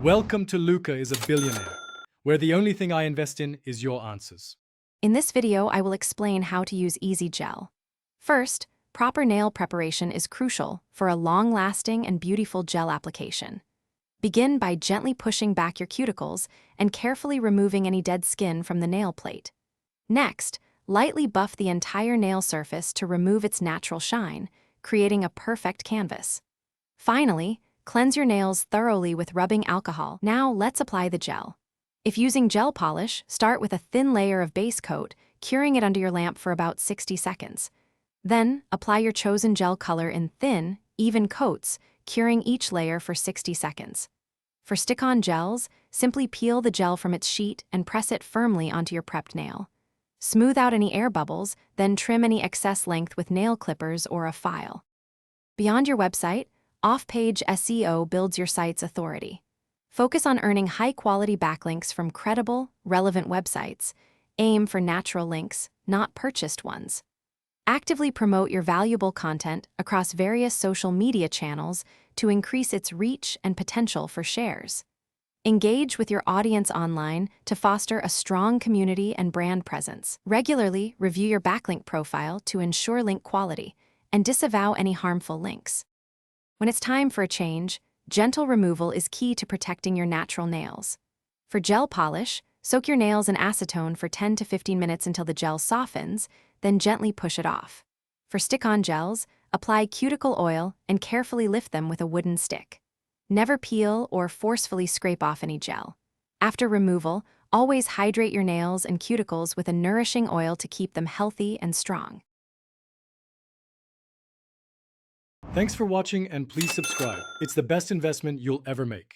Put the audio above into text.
Welcome to Luca is a Billionaire, where the only thing I invest in is your answers. In this video, I will explain how to use Easy Gel. First, proper nail preparation is crucial for a long-lasting and beautiful gel application. Begin by gently pushing back your cuticles and carefully removing any dead skin from the nail plate. Next, lightly buff the entire nail surface to remove its natural shine, creating a perfect canvas. Finally, cleanse your nails thoroughly with rubbing alcohol. Now let's apply the gel. If using gel polish, start with a thin layer of base coat, curing it under your lamp for about 60 seconds. Then, apply your chosen gel color in thin, even coats, curing each layer for 60 seconds. For stick-on gels, simply peel the gel from its sheet and press it firmly onto your prepped nail. Smooth out any air bubbles, then trim any excess length with nail clippers or a file. Beyond your website, off-page SEO builds your site's authority. Focus on earning high-quality backlinks from credible, relevant websites. Aim for natural links, not purchased ones. Actively promote your valuable content across various social media channels to increase its reach and potential for shares. Engage with your audience online to foster a strong community and brand presence. Regularly review your backlink profile to ensure link quality and disavow any harmful links. When it's time for a change, gentle removal is key to protecting your natural nails. For gel polish, soak your nails in acetone for 10 to 15 minutes until the gel softens, then gently push it off. For stick-on gels, apply cuticle oil and carefully lift them with a wooden stick. Never peel or forcefully scrape off any gel. After removal, always hydrate your nails and cuticles with a nourishing oil to keep them healthy and strong. Thanks for watching and please subscribe. It's the best investment you'll ever make.